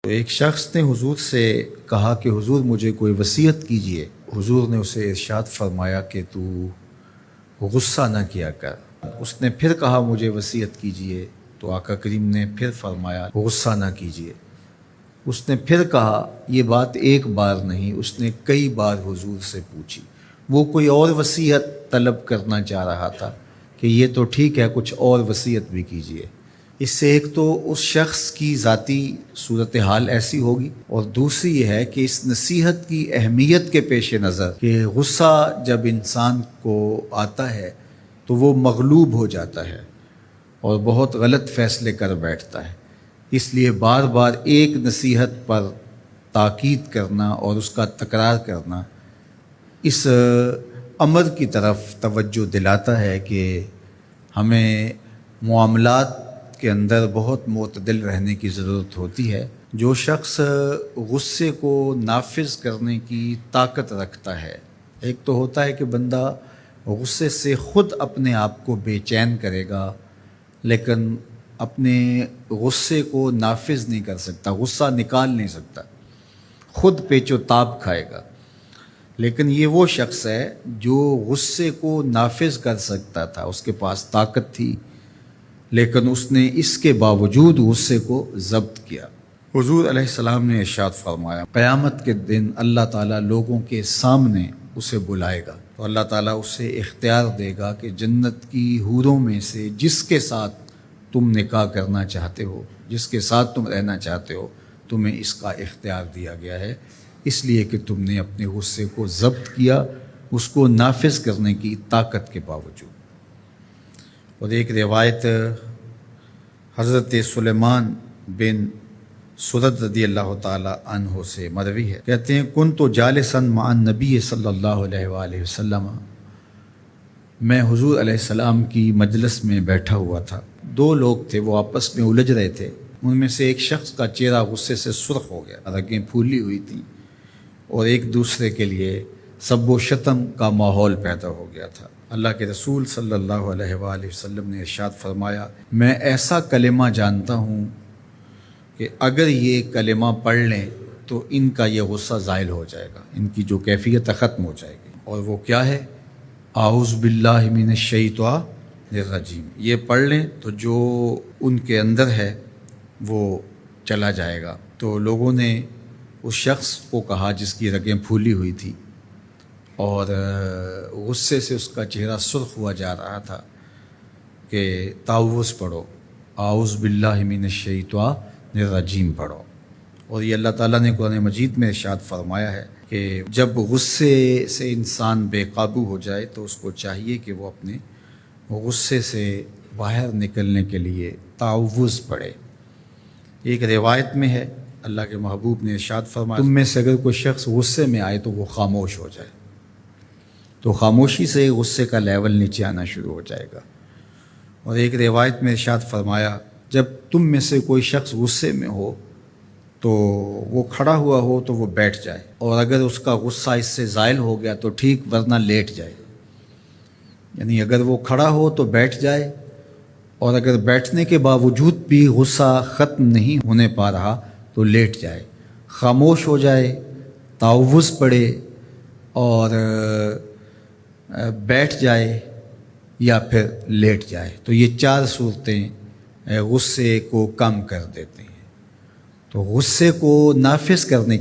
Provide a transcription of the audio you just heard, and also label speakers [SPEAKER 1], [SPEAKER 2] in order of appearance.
[SPEAKER 1] تو ایک شخص نے حضور سے کہا کہ حضور مجھے کوئی وصیت کیجئے۔ حضور نے اسے ارشاد فرمایا کہ تو غصہ نہ کیا کر۔ اس نے پھر کہا مجھے وصیت کیجئے، تو آقا کریم نے پھر فرمایا غصہ نہ کیجئے۔ اس نے پھر کہا، یہ بات ایک بار نہیں، اس نے کئی بار حضور سے پوچھی۔ وہ کوئی اور وصیت طلب کرنا چاہ رہا تھا کہ یہ تو ٹھیک ہے، کچھ اور وصیت بھی کیجئے۔ اس سے ایک تو اس شخص کی ذاتی صورتحال ایسی ہوگی، اور دوسری یہ ہے کہ اس نصیحت کی اہمیت کے پیش نظر کہ غصہ جب انسان کو آتا ہے تو وہ مغلوب ہو جاتا ہے اور بہت غلط فیصلے کر بیٹھتا ہے۔ اس لیے بار بار ایک نصیحت پر تاکید کرنا اور اس کا تکرار کرنا اس امر کی طرف توجہ دلاتا ہے کہ ہمیں معاملات کے اندر بہت معتدل رہنے کی ضرورت ہوتی ہے۔ جو شخص غصے کو نافذ کرنے کی طاقت رکھتا ہے، ایک تو ہوتا ہے کہ بندہ غصے سے خود اپنے آپ کو بے چین کرے گا، لیکن اپنے غصے کو نافذ نہیں کر سکتا، غصہ نکال نہیں سکتا، خود پیچ و تاب کھائے گا۔ لیکن یہ وہ شخص ہے جو غصے کو نافذ کر سکتا تھا، اس کے پاس طاقت تھی، لیکن اس نے اس کے باوجود غصے کو ضبط کیا۔ حضور علیہ السلام نے ارشاد فرمایا، قیامت کے دن اللہ تعالیٰ لوگوں کے سامنے اسے بلائے گا، تو اللہ تعالیٰ اسے اختیار دے گا کہ جنت کی حوروں میں سے جس کے ساتھ تم نکاح کرنا چاہتے ہو، جس کے ساتھ تم رہنا چاہتے ہو، تمہیں اس کا اختیار دیا گیا ہے، اس لیے کہ تم نے اپنے غصے کو ضبط کیا، اس کو نافذ کرنے کی طاقت کے باوجود۔ اور ایک روایت حضرت سلیمان بن سرد رضی اللہ تعالی عنہ سے مروی ہے، کہتے ہیں کنت جالسا مع النبی صلی اللہ علیہ وآلہ وسلم، میں حضور علیہ السلام کی مجلس میں بیٹھا ہوا تھا۔ دو لوگ تھے، وہ آپس میں الجھ رہے تھے۔ ان میں سے ایک شخص کا چہرہ غصے سے سرخ ہو گیا، رگیں پھولی ہوئی تھیں، اور ایک دوسرے کے لیے سب و شتم کا ماحول پیدا ہو گیا تھا۔ اللہ کے رسول صلی اللہ علیہ وآلہ وسلم نے ارشاد فرمایا، میں ایسا کلمہ جانتا ہوں کہ اگر یہ کلمہ پڑھ لیں تو ان کا یہ غصہ زائل ہو جائے گا، ان کی جو کیفیت ختم ہو جائے گی۔ اور وہ کیا ہے؟ اعوذ باللہ من الشیطان الرجیم۔ یہ پڑھ لیں تو جو ان کے اندر ہے وہ چلا جائے گا۔ تو لوگوں نے اس شخص کو کہا جس کی رگیں پھولی ہوئی تھی اور غصے سے اس کا چہرہ سرخ ہوا جا رہا تھا کہ تعوذ پڑھو، اعوذ باللہ من الشیطان الرجیم پڑھو۔ اور یہ اللہ تعالیٰ نے قرآن مجید میں ارشاد فرمایا ہے کہ جب غصے سے انسان بے قابو ہو جائے تو اس کو چاہیے کہ وہ اپنے غصے سے باہر نکلنے کے لیے تعوذ پڑھے۔ ایک روایت میں ہے، اللہ کے محبوب نے ارشاد فرمایا، تم میں سے اگر کوئی شخص غصے میں آئے تو وہ خاموش ہو جائے، تو خاموشی سے غصے کا لیول نیچے آنا شروع ہو جائے گا۔ اور ایک روایت میں ارشاد فرمایا، جب تم میں سے کوئی شخص غصے میں ہو تو وہ کھڑا ہوا ہو تو وہ بیٹھ جائے، اور اگر اس کا غصہ اس سے زائل ہو گیا تو ٹھیک، ورنہ لیٹ جائے۔ یعنی اگر وہ کھڑا ہو تو بیٹھ جائے، اور اگر بیٹھنے کے باوجود بھی غصہ ختم نہیں ہونے پا رہا تو لیٹ جائے، خاموش ہو جائے، تعوذ پڑھے اور بیٹھ جائے یا پھر لیٹ جائے۔ تو یہ چار صورتیں غصے کو کم کر دیتے ہیں۔ تو غصے کو نافذ کرنے